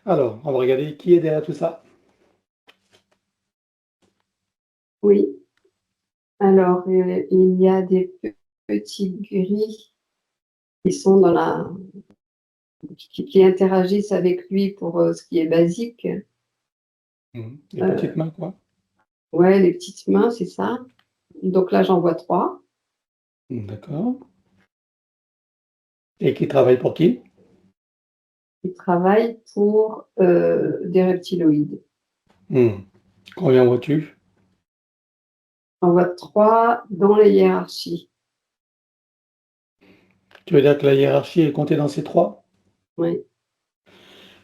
Alors, on va regarder qui est derrière tout ça. Oui. Alors, il y a des petits gris qui sont dans la qui interagissent avec lui pour, ce qui est basique. Les petites mains, quoi. Ouais, les petites mains, c'est ça. Donc là, j'en vois 3. D'accord. Et qui travaille pour qui? Qui travaillent pour, des reptiloïdes. Mmh. Combien vois-tu? J'en vois 3 dans les hiérarchies. Tu veux dire que la hiérarchie est comptée dans ces 3? Oui.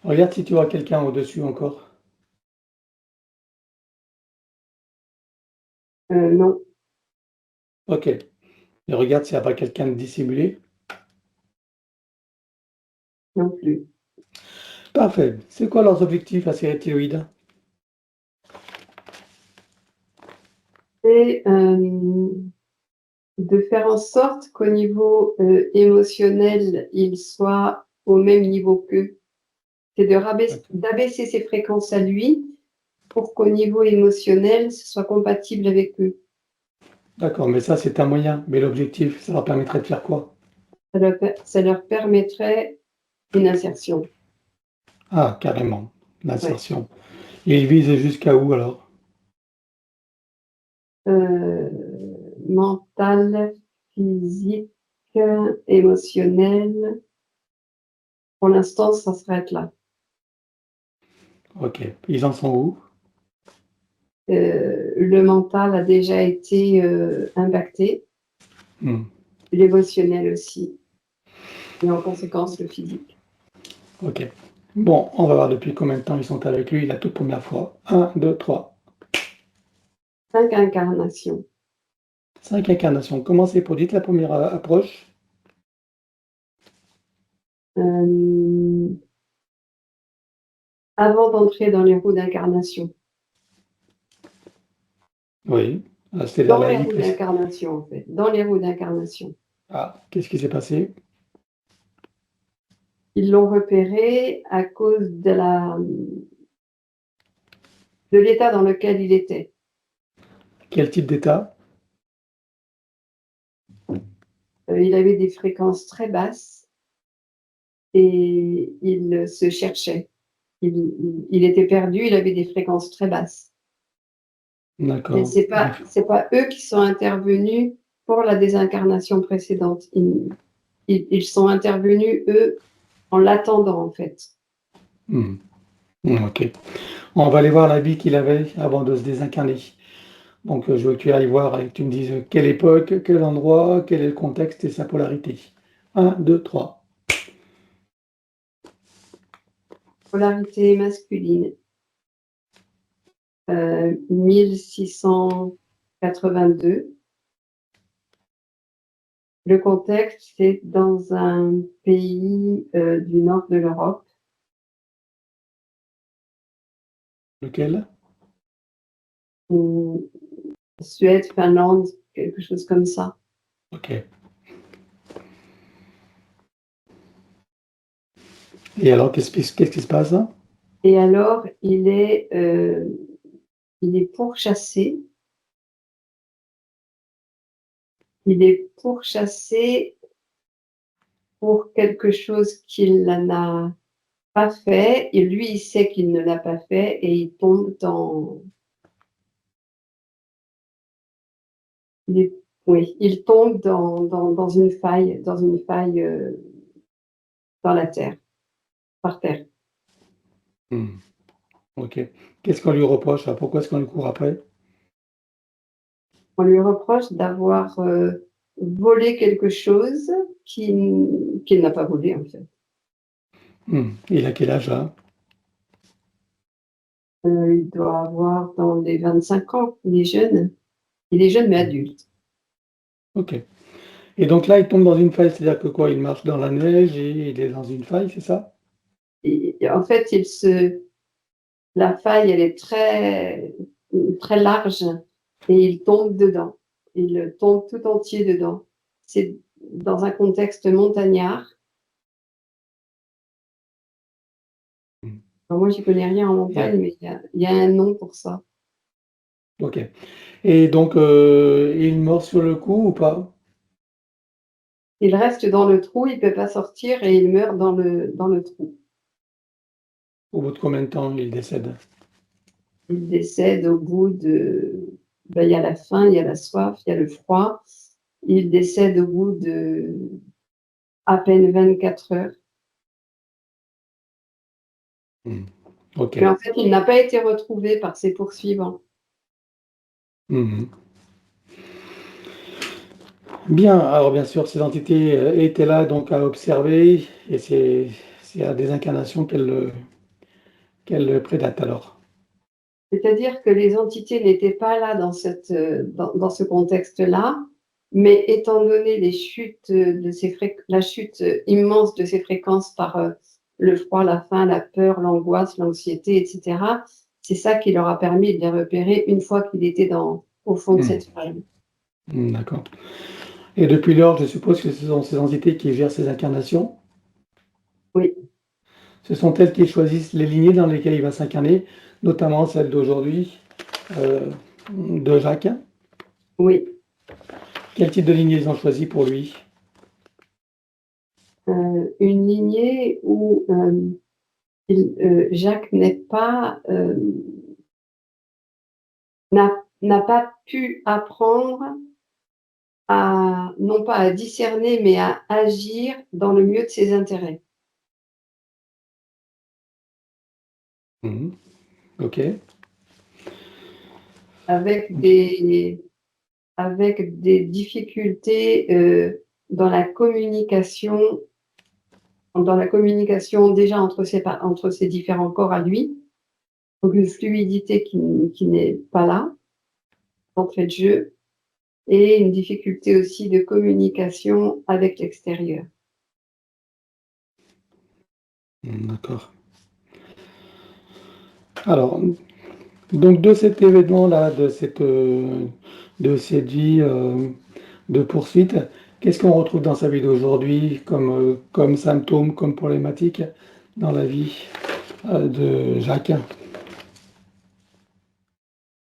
Regarde si tu vois quelqu'un au-dessus encore. Non, OK. Et regarde s'il n'y a pas quelqu'un de dissimulé. non plus. Parfait. C'est quoi leurs objectifs à ces reptiloïdes? C'est, de faire en sorte qu'au niveau, émotionnel, il soit au même niveau qu'eux. C'est D'accord. d'abaisser ses fréquences à lui pour qu'au niveau émotionnel, ce soit compatible avec eux. D'accord, mais ça, c'est un moyen. Mais l'objectif, ça leur permettrait de faire quoi? Ça leur permettrait une insertion. Ah, carrément, Ouais. l'insertion. Et ils visent jusqu'à où alors? Mentale, physique, émotionnelle. Pour l'instant, ça s'arrête là. OK. Ils en sont où? Le mental a déjà été, impacté, Mmh. l'émotionnel aussi et en conséquence le physique. OK. Bon, on va voir depuis combien de temps ils sont avec lui la toute première fois. 1, 2, 3. 5 incarnations. 5 incarnations. Comment s'est produite la première approche? Hem, Avant d'entrer dans les roues d'incarnation. Oui. C'est-à-dire Dans la les vie roues précédente. d'incarnation, en fait, dans les roues d'incarnation. Ah, qu'est-ce qui s'est passé? Ils l'ont repéré à cause de l'état dans lequel il était. Quel type d'état? Il avait des fréquences très basses et il se cherchait. Il était perdu, il avait des fréquences très basses. Et D'accord. c'est pas eux qui sont intervenus pour la désincarnation précédente. Ils sont intervenus, eux, en l'attendant, en fait. Mmh. OK. On va aller voir la vie qu'il avait avant de se désincarner. Donc, je veux que tu ailles voir et que tu me dises quelle époque, quel endroit, quel est le contexte et sa polarité. 1, 2, 3. Polarité masculine, 1682. Le contexte, c'est dans un pays, du nord de l'Europe. Lequel? Mmh, Suède, Finlande, quelque chose comme ça. OK. Et alors, qu'est-ce qui se passe là? Et alors, il est pourchassé. Il est pourchassé pour quelque chose qu'il n'a pas fait et lui, il sait qu'il ne l'a pas fait et il est oui, il tombe dans une faille, dans la terre, par terre. Mmh. OK. Qu'est-ce qu'on lui reproche là? Pourquoi est-ce qu'on lui court après? On lui reproche d'avoir, volé quelque chose qu'il n'a pas volé, en fait. Il a quel âge là? Il doit avoir dans les 25 ans. Il est jeune. Il est jeune mais Mmh. adulte. OK. Et donc là, il tombe dans une faille, c'est-à-dire que quoi? Il marche dans la neige et il est dans une faille, c'est ça? Et en fait, la faille, elle est très, très large et il tombe dedans. Il tombe tout entier dedans. C'est dans un contexte montagnard. Mmh. Alors moi, j'y connais rien en Et montagne, mais il y a un nom pour ça. OK. Et donc, il meurt sur le coup ou pas? Il reste dans le trou, il peut pas sortir et il meurt dans le trou. Au bout de combien de temps il décède? Il décède au bout de il y a la faim, il y a la soif, il y a le froid. Il décède au bout de à peine 24 heures. Mmh. Mais OK. en fait, il n'a pas été retrouvé par ses poursuivants. Mmh. Bien, alors bien sûr, ces entités, étaient là donc à observer et c'est à des incarnations qu'elles prédatent alors? C'est-à-dire que les entités n'étaient pas là dans ce contexte-là, mais étant donné les chutes, la chute, immense de ces fréquences par, le froid, la faim, la peur, l'angoisse, l'anxiété et cetera, c'est ça qui leur a permis de les repérer une fois qu'il était au fond de Mmh. cette faille. Mmh, d'accord. Et depuis lors, je suppose que ce sont ces entités qui gèrent ces incarnations? Oui, Ce sont elles qui choisissent les lignées dans lesquelles il va s'incarner, notamment celle d'aujourd'hui, heu, de Jacques? oui, Quel type de lignée ils ont choisi pour lui? une lignée où, Jacques n'a pas pu apprendre non pas à discerner, mais à agir dans le mieux de ses intérêts, Mmh. OK. avec des avec des difficultés, dans la communication déjà entre ses différents corps à lui, donc une fluidité qui n'est pas là, d'entrée de jeu, et une difficulté aussi de communication avec l'extérieur. Mmh, d'accord. Alors, donc de cet événement-là, de cette vie, de poursuite, qu'est-ce qu'on retrouve dans sa vie d'aujourd'hui comme symptômes, comme problématiques dans la vie, de Jacques?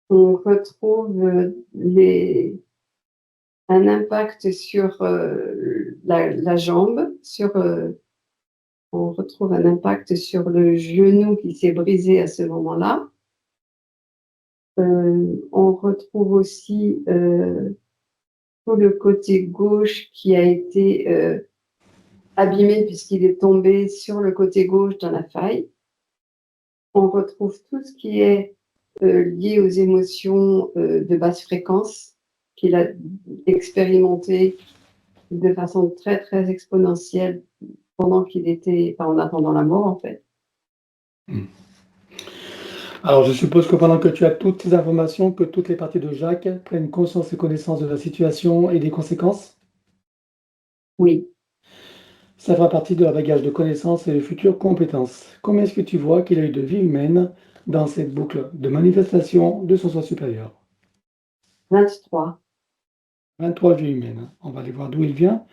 On retrouve, un impact sur, la jambe, on retrouve un impact sur le genou qui s'est brisé à ce moment-là. On retrouve aussi, tout le côté gauche qui a été, abîmé puisqu'il est tombé sur le côté gauche dans la faille. On retrouve tout ce qui est, lié aux émotions, de basse fréquence qu'il a expérimenté de façon très, très exponentielle pendant qu'il était en attendant la mort, en fait. Mmh. Alors je suppose que pendant que tu as toutes ces informations, que toutes les parties de Jacques prennent conscience et connaissance de la situation et des conséquences? Oui. Ça fera partie de leur bagage de connaissances et de futures compétences. Combien est-ce que tu vois qu'il a eu de vie humaine dans cette boucle de manifestation de son soi supérieur? 23. 23 vies humaines, hein. On va aller voir d'où il vient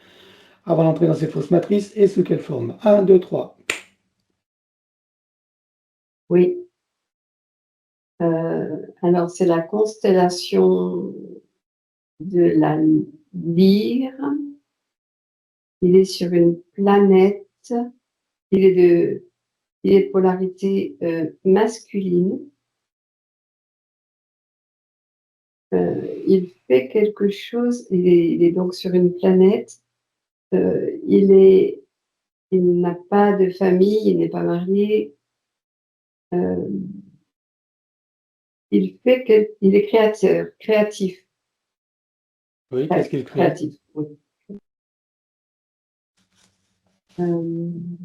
avant d'entrer dans cette fausse matrice et ce qu'elle forme. 1, 2, 3. Oui. Alors c'est la constellation de la Lyre. Il est sur une planète. Il est de il est de polarité, masculine. Il fait quelque chose, il est donc sur une planète, il n'a pas de famille, il n'est pas marié, hem, il est créatif, Oui, qu'est-ce qu'il crée? créatif, oui. Hem,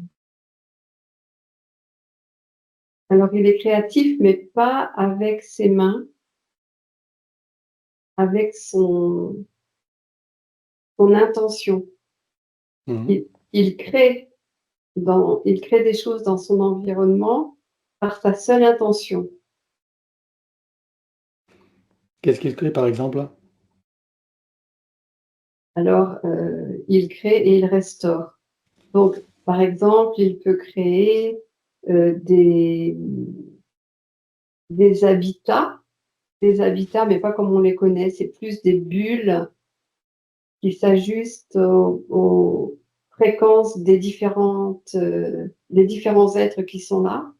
alors il est créatif, mais pas avec ses mains, avec son intention. Mmh. Il crée des choses dans son environnement par sa seule intention. Qu'est-ce qu'il crée par exemple? Alors, il crée et il restaure. Donc, par exemple, il peut créer, des des habitats mais pas comme on les connaît, c'est plus des bulles qui s'ajustent aux fréquences des différents êtres qui sont là.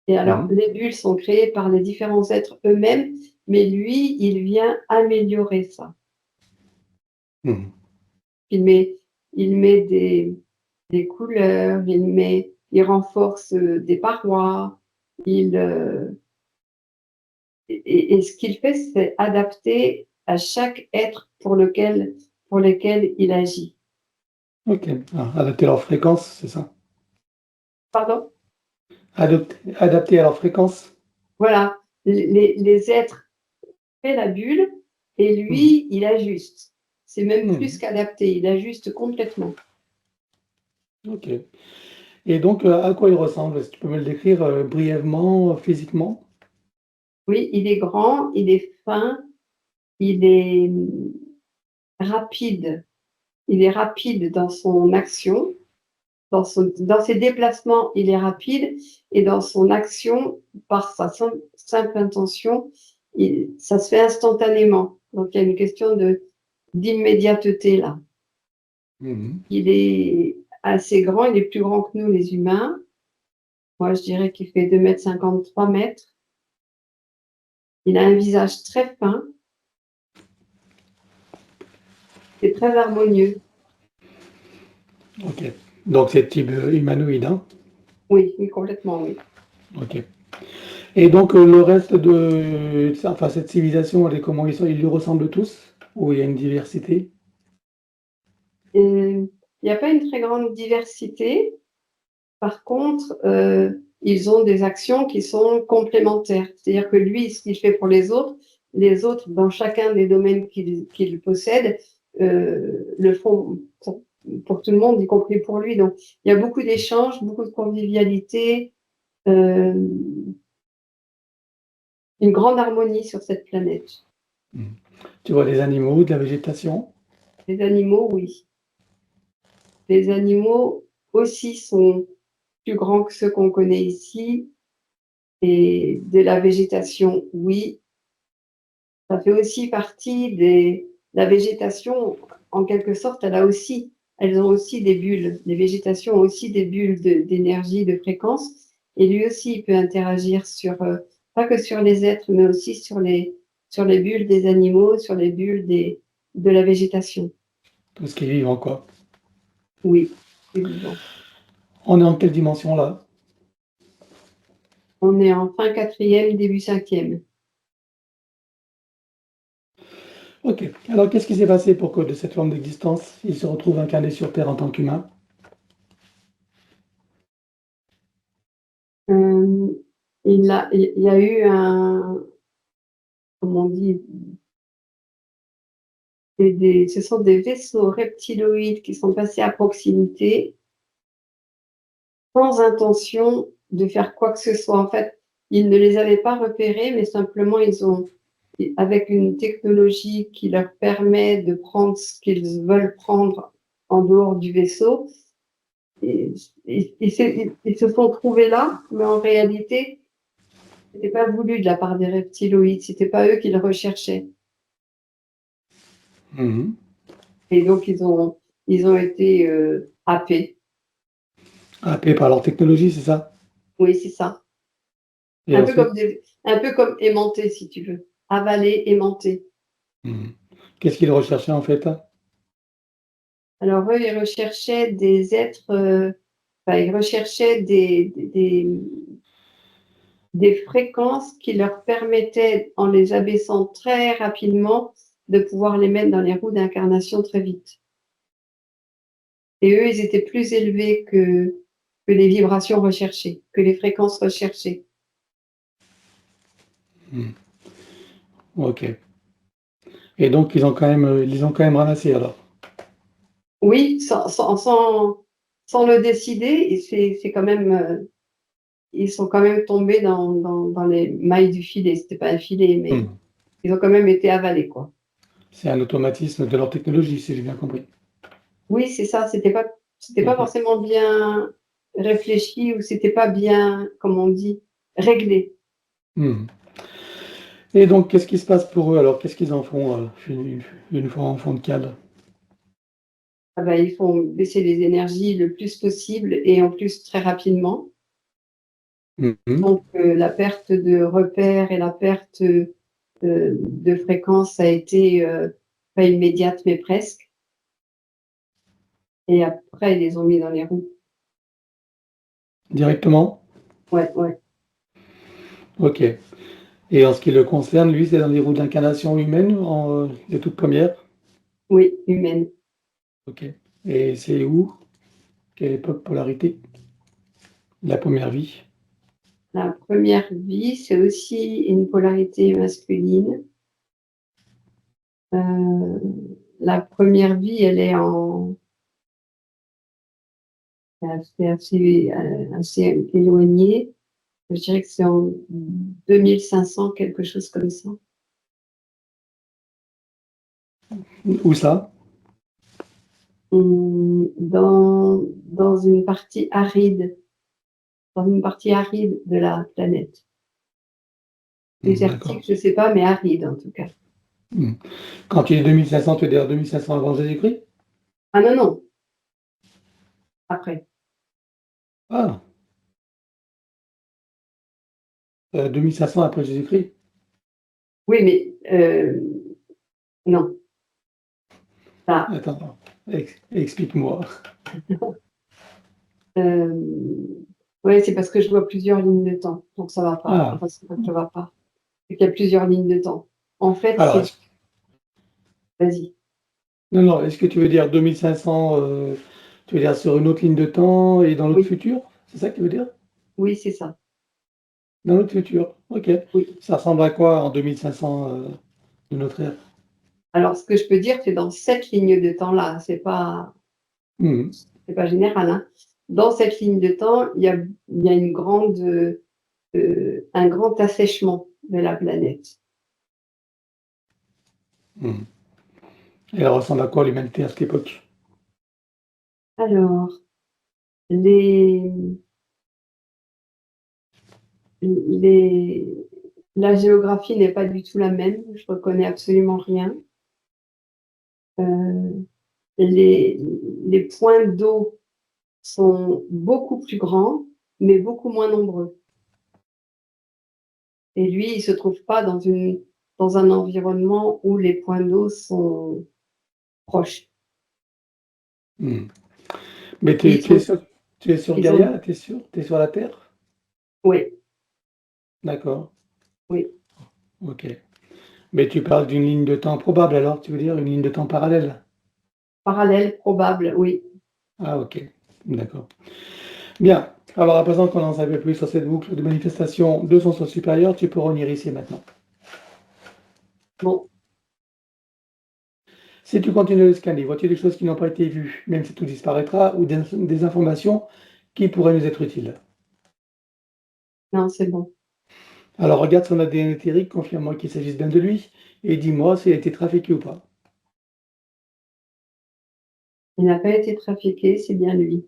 Et alors, Mmh. les bulles sont créées par les différents êtres eux-mêmes, mais lui, il vient améliorer ça. Mmh. Il met il met des couleurs, il renforce, des parois, il, et ce qu'il fait, c'est adapter à chaque être pour lequel il agit. OK. Ah, adapter leur fréquence, c'est ça? Pardon? Adapter à leur fréquence? Voilà, les êtres fait la bulle et Mmh. lui, il ajuste. C'est même plus Mmh. qu'adapter, il ajuste complètement. OK. Et donc, à quoi il ressemble? Est-ce que tu peux me le décrire, brièvement, physiquement? Oui, il est grand, il est fin, il est, rapide. Il est rapide dans son action, dans ses déplacements, il est rapide et dans son action, par sa simple intention, ça se fait instantanément. Donc il y a une question d'immédiateté là. Mmh. Il est assez grand, il est plus grand que nous les humains. Moi, je dirais qu'il fait 2,50 m, 3 m. Il a un visage très fin, c'est très harmonieux. OK. Donc c'est type, humanoïde, hein? Oui, oui, complètement, oui. OK. Et donc, le reste de ça, enfin, cette civilisation, elle est comment? Ils lui ressemblent tous? Ou il y a une diversité? Et il n'y a pas une très grande diversité. Par contre, ils ont des actions qui sont complémentaires. C'est-à-dire que lui, ce qu'il fait pour les autres, dans chacun des domaines qu'il possède, le font pour tout le monde, y compris pour lui. Donc, il y a beaucoup d'échanges, beaucoup de convivialité, heu, une grande harmonie sur cette planète. Mmh. Tu vois des animaux, de la végétation? Les animaux, oui. Les animaux aussi sont plus grands que ceux qu'on connaît ici et de la végétation, oui. Ça fait aussi partie des la végétation, en quelque sorte, elles ont aussi des bulles. Les végétations ont aussi des bulles d'énergie, de fréquence et lui aussi, il peut interagir sur, pas que sur les êtres, mais aussi sur les bulles des animaux, sur les bulles de la végétation. Tout ce qui est vivant, quoi. Oui, c'est vivant. On est en quelle dimension là? On est en fin quatrième, début cinquième. OK. Alors qu'est-ce qui s'est passé pour que de cette forme d'existence, il se retrouve incarné sur Terre en tant qu'humain? Hem, il y a eu un, comment on dit? Ce sont des vaisseaux reptiloïdes qui sont passés à proximité, sans intention de faire quoi que ce soit. En fait, ils ne les avaient pas repérés, mais simplement avec une technologie qui leur permet de prendre ce qu'ils veulent prendre en dehors du vaisseau, et ils se sont trouvés là, mais en réalité, c'était pas voulu de la part des reptiloïdes, c'était pas eux qui le recherchaient. Mmh. Et donc ils ont été, happés. Happés par leur technologie, c'est ça? Oui, c'est ça. Et ensuite? Un peu comme aimanté, si tu veux. Avaler, aimanté. Mmh. Qu'est-ce qu'ils recherchaient en fait? Alors eux, ils recherchaient des êtres, enfin, ils recherchaient des fréquences qui leur permettaient, en les abaissant très rapidement, de pouvoir les mettre dans les roues d'incarnation très vite. Et eux, ils étaient plus élevés que les vibrations recherchées, que les fréquences recherchées. Mmh. OK. Et donc ils les ont quand même ramassés alors? Oui, sans le décider, et c'est quand même, ils sont quand même tombés dans les mailles du filet. C'était pas un filet, mais Mmh. ils ont quand même été avalés, quoi. C'est un automatisme de leur technologie, si j'ai bien compris. Oui, c'est ça, c'était pas Mmh forcément mh. bien, réfléchi ou c'était pas bien, comme on dit, réglé. Mmh. Et donc qu'est-ce qui se passe pour eux alors? Qu'est-ce qu'ils en font, une fois en fond de cale? Ah bah, il faut baisser les énergies le plus possible et en plus très rapidement. Mmh mh. Donc la perte de repères et la perte, de fréquence a été, pas immédiate mais presque et après ils les ont mis dans les roues. Directement? Ouais, ouais, OK. Et en ce qui le concerne, lui, c'est dans les roues d'incarnation humaine, les toutes premières? oui, humaine. OK. Et c'est où? Quelle époque, polarité? La première vie? La première vie, c'est aussi une polarité masculine. Heu, la première vie, elle est en assez éloigné. Je dirais que c'est en 2500, quelque chose comme ça. Où ça? Dans une partie aride, dans une partie aride de la planète. Mmh, d'accord. Désertique, je sais pas, mais aride en tout cas. Mmh. Quand tu dis 2500, tu veux dire 2500 avant Jésus-Christ? Ah non, non, après. Ah! 2500 après Jésus-Christ? Oui, mais non, ça, Attends, explique-moi. ouais, c'est parce que je vois plusieurs lignes de temps, donc ça va pas. Ah! Enfin, c'est pas que ça va pas, c'est qu'il y a plusieurs lignes de temps. En fait, Alors c'est est-ce vas-y. non, non, est-ce que tu veux dire 2500, tu veux dire sur une autre ligne de temps et dans l'autre Oui, futur? C'est ça que tu veux dire? oui, c'est ça. Dans l'autre futur, OK. Oui. Ça ressemble à quoi en 2500, de notre ère? Alors ce que je peux dire, c'est dans cette ligne de temps-là, Mmh mh. c'est pas général, hein. Dans cette ligne de temps, il y a une grande, un grand assèchement de la planète. Mmh. Et elle ressemble à quoi l'humanité à cette époque? Alors, les les la géographie n'est pas du tout la même, je reconnais absolument rien. Heu, les les points d'eau sont beaucoup plus grands, mais beaucoup moins nombreux et lui, il se trouve pas dans un environnement où les points d'eau sont proches. Mmh. Mais Lui, ils sont tu es sur ils ont Gaïa? Tu es sur la Terre? oui, D'accord, oui, OK. Mais tu parles d'une ligne de temps probable alors, tu veux dire une ligne de temps parallèle? parallèle, probable, oui. Ah OK, d'accord. Bien, alors à présent qu'on en sait un peu plus sur cette boucle de manifestation de son soi supérieur, tu peux revenir ici maintenant. Bon, Si tu continues de scanner, vois-tu des choses qui n'ont pas été vues, même si tout disparaîtra, ou des informations qui pourraient nous être utiles? non, c'est bon. Alors regarde son ADN éthérique, confirme-moi qu'il s'agisse bien de lui, et dis-moi s'il a été trafiqué ou pas. Il n'a pas été trafiqué, c'est bien lui.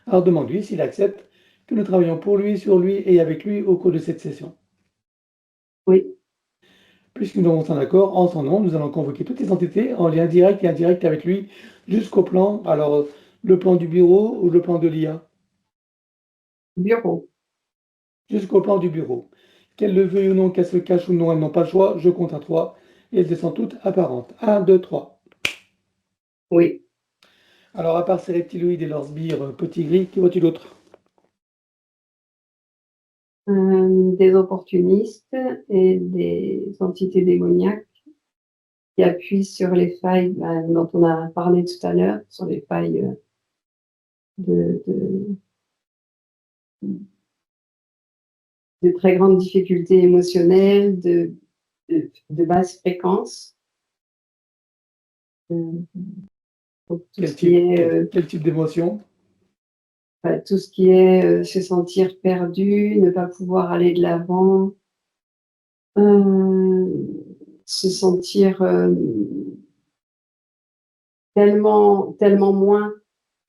Alors demande-lui s'il accepte que nous travaillons pour lui, sur lui et avec lui au cours de cette session. Oui, Puisque nous avons un accord, en son nom, nous allons convoquer toutes les entités en lien direct et indirect avec lui jusqu'au plan, alors le plan du bureau ou le plan de l'IA, bureau. jusqu'au plan du bureau. Qu'elle le veuille ou non, qu'elle se cache ou non, elles n'ont pas le choix, je compte à 3 et elles descendent toutes apparentes. 1, 2, 3. Oui, Alors à part ces reptiloïdes et leurs sbires petits gris, que vois-tu d'autre? des opportunistes et des entités démoniaques qui appuient sur les failles, bah, dont on a parlé tout à l'heure, sur les failles, de de très grandes difficultés émotionnelles, de basse fréquence, heu, donc tout ce Quel qui type, est, quel type d'émotion? bah, tout ce qui est, se sentir perdu, ne pas pouvoir aller de l'avant, se sentir, tellement moins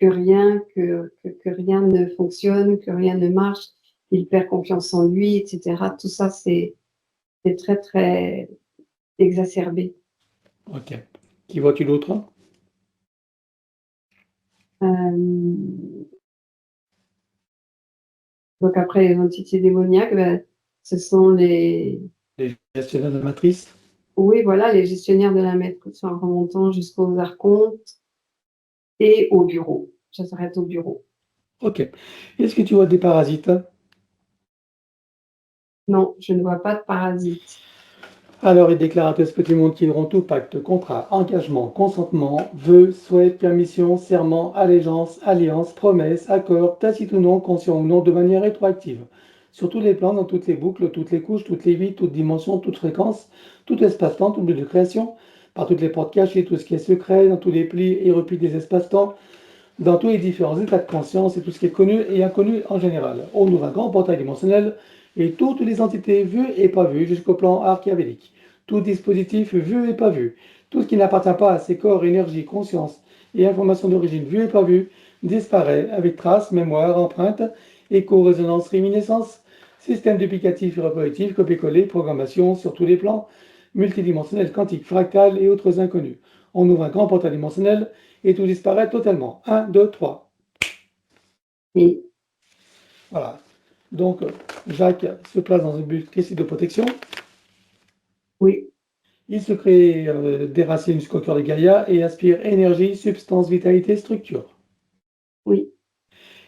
que rien ne fonctionne, que rien ne marche, il perd confiance en lui, et cetera. Tout ça, c'est très, très exacerbé. OK. Qui vois-tu d'autre? Hem, donc après les entités démoniaques, ce sont les Les gestionnaires de matrice? oui, voilà, les gestionnaires de la maîtrise en remontant jusqu'aux archontes et au bureau. Ça s'arrête au bureau. OK. Est-ce que tu vois des parasites? Non, je ne vois pas de parasites. Alors, les déclaratrices petit monde qui auront tout pacte, contrat, engagement, consentement, vœux, souhaits, permission, serment, allégeance, alliance, promesse, accord, tacite ou non, conscient ou non, de manière rétroactive. Sur tous les plans, dans toutes les boucles, toutes les couches, toutes les vies, toutes dimensions, toutes fréquences, tout espace-temps, tout lieu de création, par toutes les portes cachées, tout ce qui est secret, dans tous les plis et replis des espaces-temps, dans tous les différents états de conscience et tout ce qui est connu et inconnu en général. On ouvre un grand portail dimensionnel et toutes les entités vues et pas vues jusqu'au plan archéavélique. Tout dispositif vu et pas vu. Tout ce qui n'appartient pas à ces corps, énergie, conscience et informations d'origine vue et pas vue disparaît avec traces, mémoire, empreintes, écho, résonance, réminiscence, système duplicatif et reproductif, copier-coller, programmation sur tous les plans, multidimensionnel, quantique, fractal et autres inconnus. On ouvre un grand portail dimensionnel et tout disparaît totalement. 1, 2, 3. Et Voilà. Donc, Jacques se place dans un but précis de protection. oui, Il se crée des racines jusqu'au cœur de Gaïa et aspire énergie, substance, vitalité, structure. oui,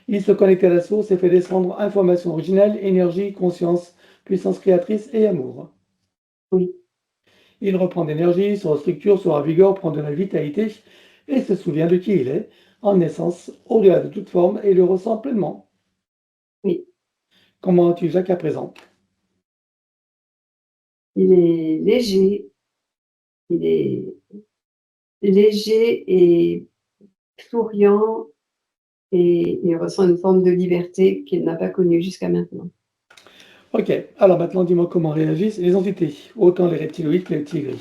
Il se connecte à la source et fait descendre information originelle, énergie, conscience, puissance créatrice et amour. oui, Il reprend d'énergie, se restructure, se ravigore, prend de la vitalité et se souvient de qui il est, en essence, au-delà de toute forme, et le ressent pleinement. oui. Comment as-tu Jacques à présent? Il est il est léger et souriant et il ressent une forme de liberté qu'il n'a pas connue jusqu'à maintenant. Ok, alors maintenant dis-moi comment réagissent les entités, autant les reptiloïdes que les tigres.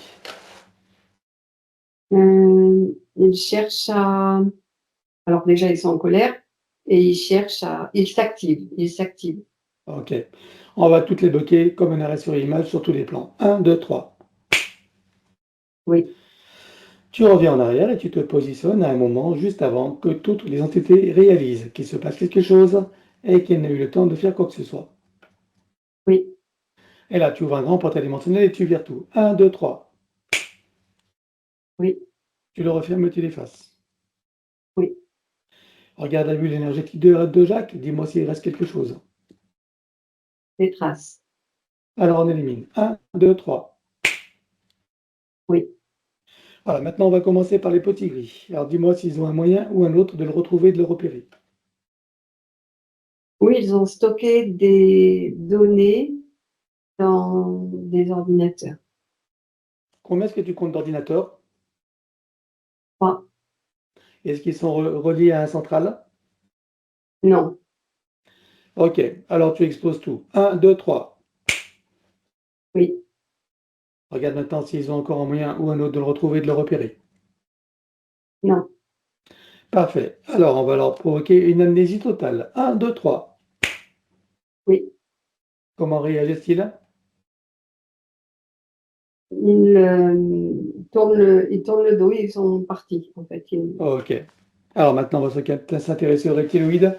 Il cherche à alors déjà, ils sont en colère et ils cherchent à ils s'activent. Ok, on va toutes les bloquer comme un arrêt sur image sur tous les plans. Un, 2, 3. Oui, Tu reviens en arrière et tu te positionnes à un moment juste avant que toutes les entités réalisent qu'il se passe quelque chose et qu'elles n'aient eu le temps de faire quoi que ce soit. oui, Et là, tu ouvres un grand portail dimensionnel et tu vires tout. Un, 2, 3. oui, Tu le refermes et tu l'effaces. oui, Regarde la bulle énergétique de Jacques, dis-moi s'il reste quelque chose. des traces. Alors on élimine. Un, 2, 3. Oui. Voilà, maintenant on va commencer par les petits gris. Alors dis-moi s'ils ont un moyen ou un autre de le retrouver, de le repérer. Oui, ils ont stocké des données dans des ordinateurs. Combien est-ce que tu comptes d'ordinateurs? 3. Est-ce qu'ils sont reliés à un central? Non, Ok, alors tu exposes tout. Un, 2, 3. oui, Regarde maintenant s'ils ont encore un moyen ou un autre de le retrouver, de le repérer. non, Parfait. Alors on va leur provoquer une amnésie totale. Un, 2, 3. oui. Comment réagissent-ils? Ils tournent le dos, ils sont partis, en fait. Ok. Alors maintenant on va s'intéresser aux reptiloïdes.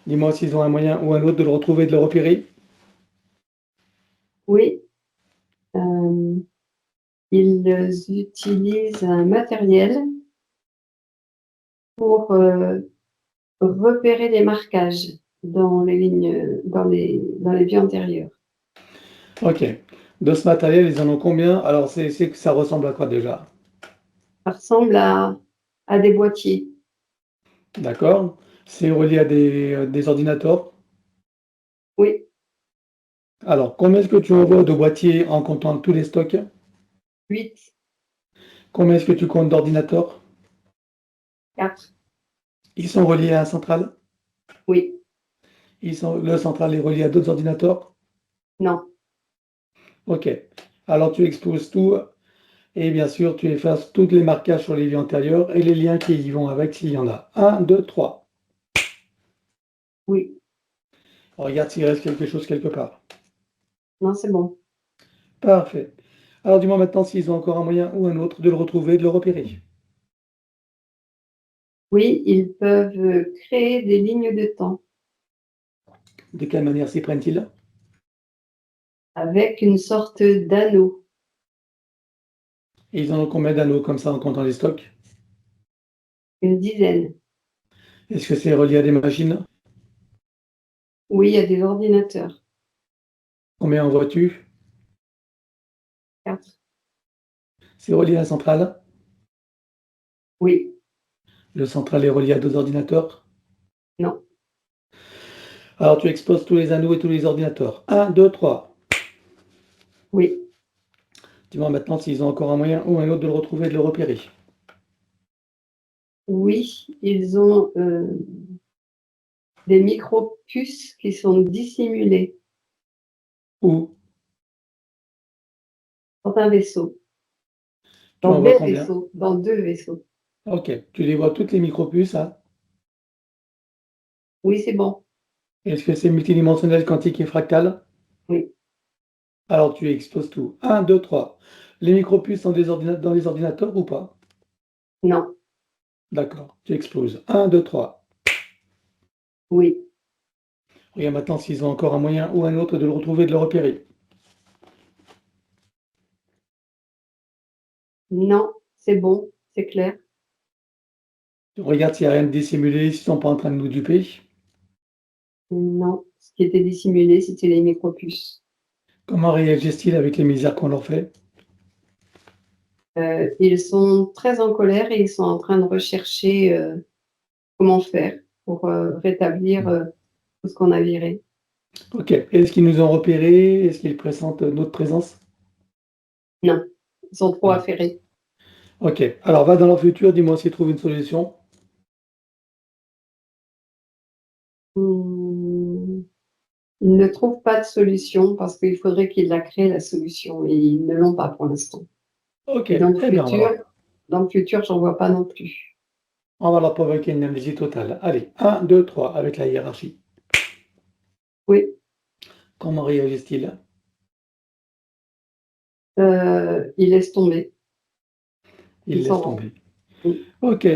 Dis-moi s'ils ont un moyen ou un autre de le retrouver, de le repérer. Oui, ils utilisent un matériel pour, repérer les marquages dans les lignes, dans les vues antérieures. Ok. De ce matériel, ils en ont combien? Alors ça ressemble à quoi déjà? Ça ressemble à des boîtiers. D'accord. C'est relié à des ordinateurs. Oui, Alors, combien est-ce que tu envoies de boîtiers en comptant tous les stocks? 8, Combien est-ce que tu comptes d'ordinateurs? 4. Ils sont reliés à un central? Oui, Le central est relié à d'autres ordinateurs? non, Ok. Alors tu exposes tout et bien sûr tu effaces tous les marquages sur les vues antérieures et les liens qui y vont avec s'il y en a. Un, 2, 3. Oui. Regarde s'il reste quelque chose quelque part. Non, c'est bon. Parfait. Alors dis-moi maintenant s'ils ont encore un moyen ou un autre de le retrouver, de le repérer. Oui, ils peuvent créer des lignes de temps De quelle manière s'y prennent-ils? avec une sorte d'anneau, Et ils en ont combien d'anneaux comme ça en comptant les stocks? une dizaine. Est-ce que c'est relié à des machines? Oui, il y a des ordinateurs. Combien en vois-tu? 4. C'est relié à la centrale? Oui. Le central est relié à 2 ordinateurs? Non. Alors tu exposes tous les anneaux et tous les ordinateurs. Un, 2, 3. Oui. Dis-moi maintenant s'ils ont encore un moyen ou un autre de le retrouver et de le repérer. Oui, ils ont, des micro-puces qui sont dissimulées Ou dans un vaisseau, tu dans en vois des combien? vaisseaux, dans 2 vaisseaux. OK, tu les vois toutes les micropuces, hein? Oui, c'est bon. Est-ce que c'est multidimensionnel, quantique et fractal? Oui. Alors tu exposes tout. Un, 2, 3. Les micropuces sont dans les ordinateurs ou pas? Non. D'accord, tu exploses. Un, 2, 3. Oui. Regarde maintenant s'ils ont encore un moyen ou un autre de le retrouver et de le repérer. Non, c'est bon, c'est clair. Regarde s'il n'y a rien de dissimulé, s'ils sont pas en train de nous duper. Non, ce qui était dissimulé, c'était les micro-puces. Comment réagissent-ils avec les misères qu'on leur fait? Ils sont très en colère et ils sont en train de rechercher, comment faire pour, rétablir, tout ce qu'on a viré. OK. Est-ce qu'ils nous ont repérés? Est-ce qu'ils pressentent notre présence? Non, ils sont trop Non. affairés. OK. Alors va dans leur futur, dis-moi s'ils trouvent une solution. Mmh, ils ne trouvent pas de solution parce qu'il faudrait qu'ils la créent la solution et ils ne l'ont pas pour l'instant. OK. Et Eh bien, dans le futur, j'en vois pas non plus. on va leur provoquer une amnésie totale. Allez, un, 2, 3, avec la hiérarchie. Oui, Comment réagissent-ils? ils laissent tomber, Ils ils s'en laissent vont. tomber. Mmh, OK.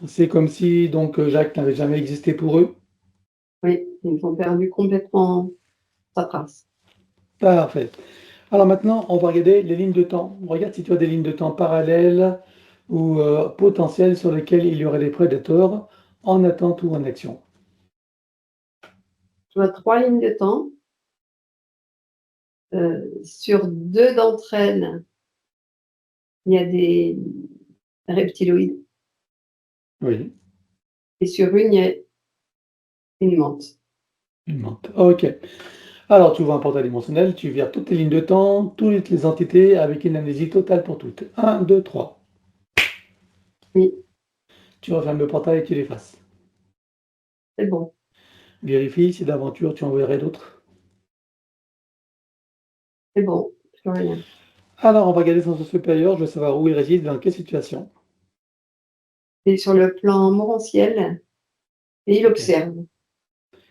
C'est comme si donc Jacques n'avait jamais existé pour eux? oui, ils ont perdu complètement sa trace. Parfait. Alors maintenant, on va regarder les lignes de temps. Regarde si tu as des lignes de temps parallèles ou potentielles sur lesquelles il y aurait des prédateurs en attente ou en action. Je vois 3 lignes de temps. Sur 2 d'entre elles, il y a des reptiloïdes Oui, et sur une, il y a une menthe. une menthe. OK. Alors tu vois un portail dimensionnel, tu vires toutes les lignes de temps, toutes les entités avec une amnésie totale pour toutes. Un, 2, 3. Oui, Tu refermes le portail et tu l'effaces. c'est bon, Vérifie si d'aventure tu en verrais d'autres. c'est bon, plus rien. Alors on va regarder son sens supérieur, je veux savoir où il réside, dans quelle situation. Et sur le plan morantiel et il OK. observe.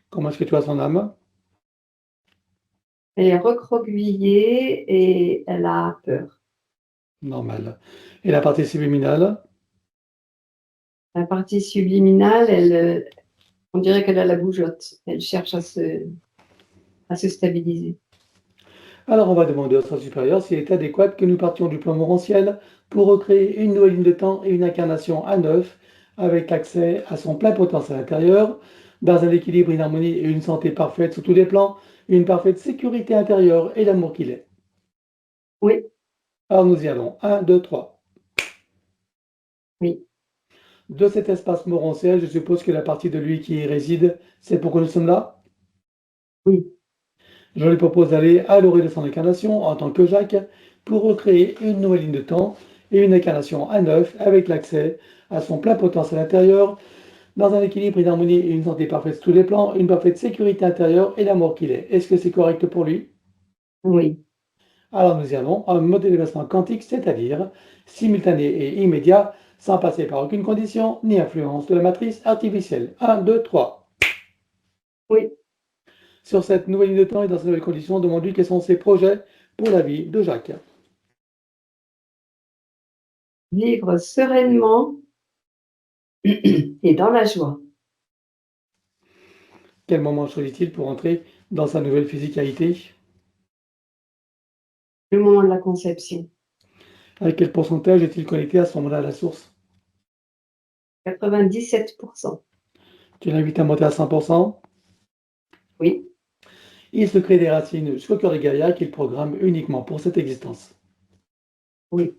Comment est-ce que tu as son âme? Elle est recroquevillée et elle a peur. Normal. Et la partie subliminale? La partie subliminale, elle, on dirait qu'elle a la bougeotte. Elle cherche à se stabiliser. Alors on va demander au sens supérieur s'il est adéquat que nous partions du plan morantiel pour recréer une nouvelle ligne de temps et une incarnation à neuf, avec accès à son plein potentiel intérieur, dans un équilibre, une harmonie et une santé parfaite sur tous les plans, une parfaite sécurité intérieure et l'amour qu'il est. Oui, Alors nous y allons. Un, 2, 3. oui, De cet espace morantiel, je suppose que la partie de lui qui y réside, c'est pourquoi nous sommes là. oui, Je lui propose d'aller à l'orée de son incarnation en tant que Jacques pour recréer une nouvelle ligne de temps et une incarnation à neuf avec l'accès à son plein potentiel intérieur dans un équilibre, une harmonie et une santé parfaite sur tous les plans, une parfaite sécurité intérieure et l'amour qu'il est. Est-ce que c'est correct pour lui? oui, Alors nous y allons en mode d'élévation quantique, c'est-à-dire simultané et immédiat, sans passer par aucune condition ni influence de la matrice artificielle. Un, 2, 3. Oui, Sur cette nouvelle ligne de temps et dans ces nouvelles conditions, demande-lui quels sont ses projets pour la vie de Jacques. vivre sereinement et dans la joie. Quel moment choisit-il pour entrer dans sa nouvelle physicalité? Le moment de la conception, Avec quel pourcentage est-il connecté à ce moment-là à la source? 97%. Tu l'invites à monter à 100%. Oui, Il se crée des racines jusqu'au cœur de Gaïa qu'il programme uniquement pour cette existence. oui.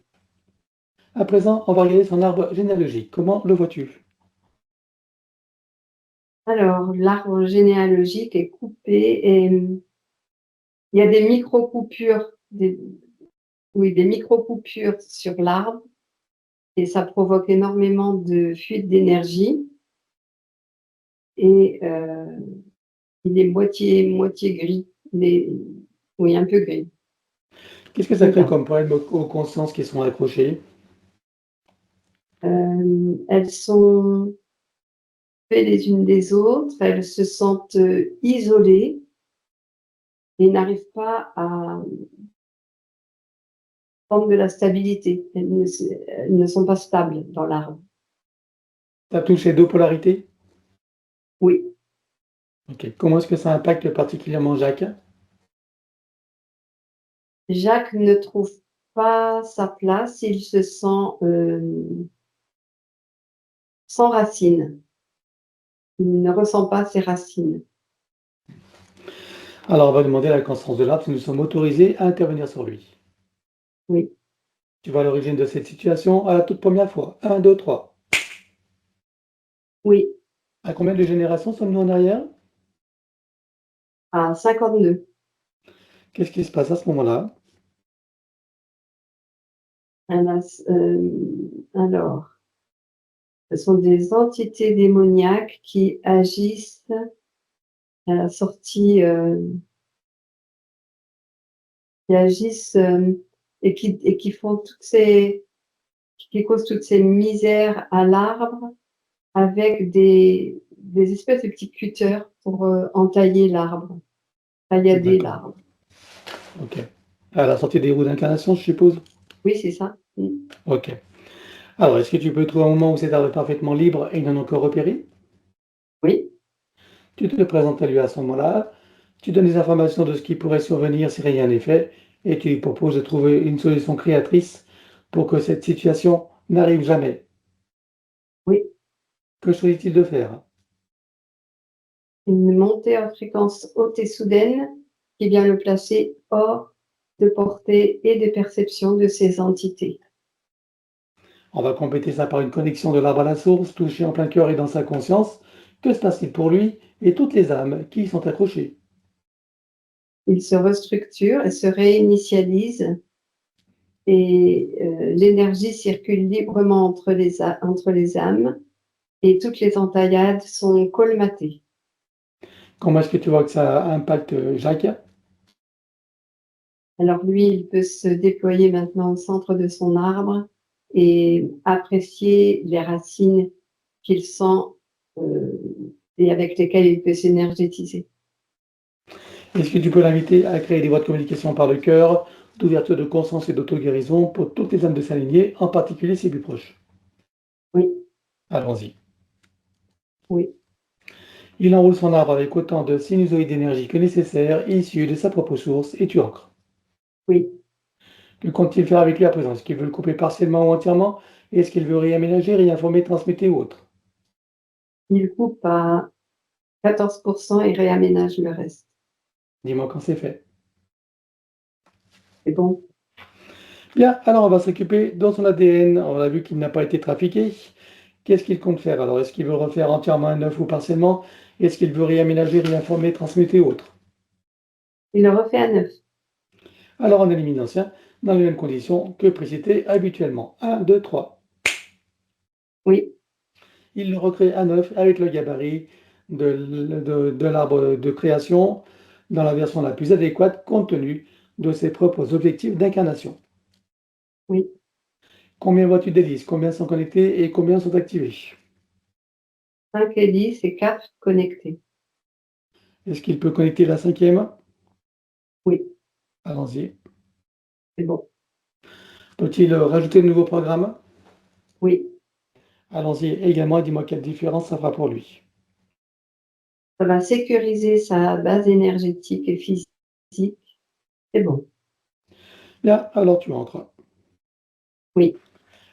À présent, on va regarder son arbre généalogique. Comment le vois-tu? Alors, l'arbre généalogique est coupé et il y a des micro-coupures, oui, des micro-coupures sur l'arbre et ça provoque énormément de fuite d'énergie et il est moitié gris. Il est, oui, un peu gris. Qu'est-ce que ça crée Voilà. comme problème aux consciences qui sont accrochées? Elles sont fait les unes des autres, elles se sentent isolées et n'arrivent pas à prendre de la stabilité. Elles ne sont pas stables dans l'arbre. Ça touche les deux polarités? Oui, Ok. Comment est-ce que ça impacte particulièrement Jacques? Jacques ne trouve pas sa place, il se sent sans racines. Il ne ressent pas ses racines. Alors, on va demander à la conscience de l'arbre si nous sommes autorisés à intervenir sur lui. Oui, Tu vas à l'origine de cette situation à la toute première fois. Un, 2, 3. oui, À combien de générations sommes-nous en arrière? à 52. Qu'est-ce qui se passe à ce moment-là? Alors, ce sont des entités démoniaques qui agissent à la sortie, qui agissent, et qui font toutes ces qui causent toutes ces misères à l'arbre avec des espèces de petits cutters pour, entailler l'arbre, taillader D'accord. l'arbre. Ok. À la sortie des roues d'incarnation, je suppose? Oui, c'est ça. Mmh. Ok. Alors, est-ce que tu peux trouver un moment où cet arbre est parfaitement libre et non encore repéré? Oui, Tu te présentes à lui à ce moment-là, tu donnes des informations de ce qui pourrait survenir si rien n'est fait, et tu lui proposes de trouver une solution créatrice pour que cette situation n'arrive jamais. oui. Que choisit-il de faire? Une montée en fréquence haute et soudaine qui vient le placer hors de portée et de perception de ces entités. On va compléter ça par une connexion de l'arbre à la source, touché en plein cœur et dans sa conscience. Que se passe-t-il pour lui et toutes les âmes qui y sont accrochées? Il se restructure et se réinitialise et l'énergie circule librement entre les âmes et toutes les entaillades sont colmatées. Comment est-ce que tu vois que ça impacte Jacques? Alors lui, il peut se déployer maintenant au centre de son arbre et apprécier les racines qu'il sent, et avec lesquelles il peut s'énergétiser. Est-ce que tu peux l'inviter à créer des voies de communication par le cœur, d'ouverture de conscience et d'auto-guérison pour toutes les âmes de sa lignée, en particulier ses plus proches? Oui, Allons-y. oui, Il enroule son arbre avec autant de sinusoïdes d'énergie que nécessaire, issus de sa propre source, et tu ancres. oui. Que compte-t-il faire avec lui à présent? Est-ce qu'il veut le couper partiellement ou entièrement? Est-ce qu'il veut réaménager, réinformer, transmettre ou autre? Il coupe à 14% et réaménage le reste. Dis-moi quand c'est fait. C'est bon. Bien, alors on va s'occuper dans son ADN. On a vu qu'il n'a pas été trafiqué. Qu'est-ce qu'il compte faire? Alors, est-ce qu'il veut refaire entièrement un œuf ou partiellement? Est-ce qu'il veut réaménager, réinformer, transmettre ou autre? Il le refait à neuf. Alors, on élimine l'ancien dans les mêmes conditions que précité habituellement. Un, 2, 3. Oui, Il le recrée à neuf avec le gabarit de l'arbre de création dans la version la plus adéquate compte tenu de ses propres objectifs d'incarnation. oui. Combien vois-tu d'hélices? Combien sont connectés et combien sont activés? 5 hélices et 4 connectés. Est-ce qu'il peut connecter la cinquième? Oui, Allons-y. c'est bon. Peut-il rajouter de nouveaux programmes? Oui, Allons-y également, dis-moi quelle différence ça fera pour lui. ça va sécuriser sa base énergétique et physique. C'est bon. Bien, alors tu entres. Oui,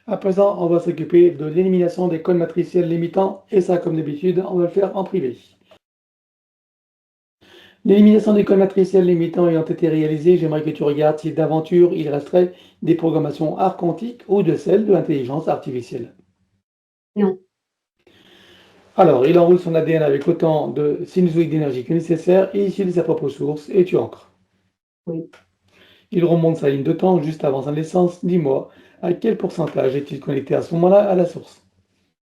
À présent, on va s'occuper de l'élimination des codes matriciels limitants, et ça, comme d'habitude, on va le faire en privé. L'élimination des codes matriciels limitants ayant été réalisée, j'aimerais que tu regardes si d'aventure il resterait des programmations archontiques ou de celles de l'intelligence artificielle. non, Alors, il enroule son ADN avec autant de sinusoïdes d'énergie que nécessaire et issu de sa propre source, et tu ancres. oui, Il remonte sa ligne de temps juste avant sa naissance. Dis-moi, à quel pourcentage est-il connecté à ce moment-là à la source?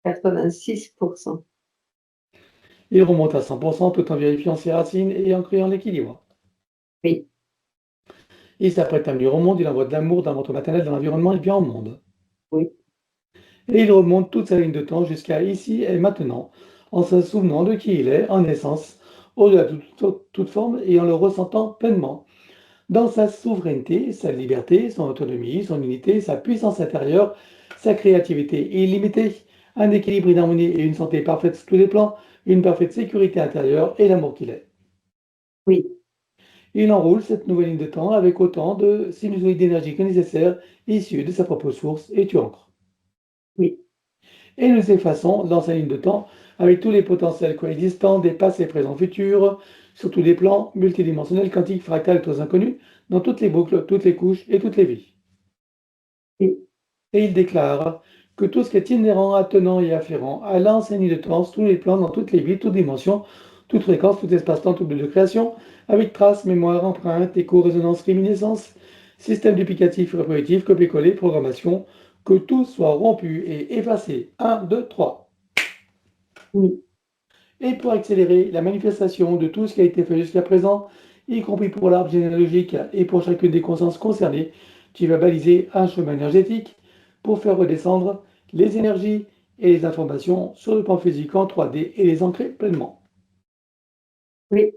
86%. Il remonte à 100% tout en vérifiant ses racines et en créant l'équilibre. Oui, Il s'apprête à venir au monde, il envoie de l'amour d'un ventre maternel dans l'environnement et bien au monde. oui, Et il remonte toute sa ligne de temps jusqu'à ici et maintenant, en se souvenant de qui il est, en essence, au-delà de toute forme et en le ressentant pleinement, dans sa souveraineté, sa liberté, son autonomie, son unité, sa puissance intérieure, sa créativité illimitée, un équilibre, une harmonie et une santé parfaite sur tous les plans, une parfaite sécurité intérieure et l'amour qu'il est. oui, Il enroule cette nouvelle ligne de temps avec autant de sinusoïdes d'énergie que nécessaire, issus de sa propre source, et tu ancres. oui, Et nous effaçons dans sa ligne de temps avec tous les potentiels coexistants des passés, présents, futurs, sur tous les plans multidimensionnels, quantiques, fractales, tous inconnus, dans toutes les boucles, toutes les couches et toutes les vies. oui, Et il déclare que tout ce qui est inhérent, attenant et afférent à l'enseigne de temps, tous les plans, dans toutes les vies, toutes dimensions, toute fréquence, tout espace-temps, tout but de création, avec traces, mémoire, empreinte, écho, résonance, réminiscence, système duplicatif, répétitif, copier-coller, programmation, que tout soit rompu et effacé. 1, 2, 3. oui, Et pour accélérer la manifestation de tout ce qui a été fait jusqu'à présent, y compris pour l'arbre généalogique et pour chacune des consciences concernées, tu vas baliser un chemin énergétique pour faire redescendre les énergies et les informations sur le plan physique en 3D et les ancrer pleinement. oui.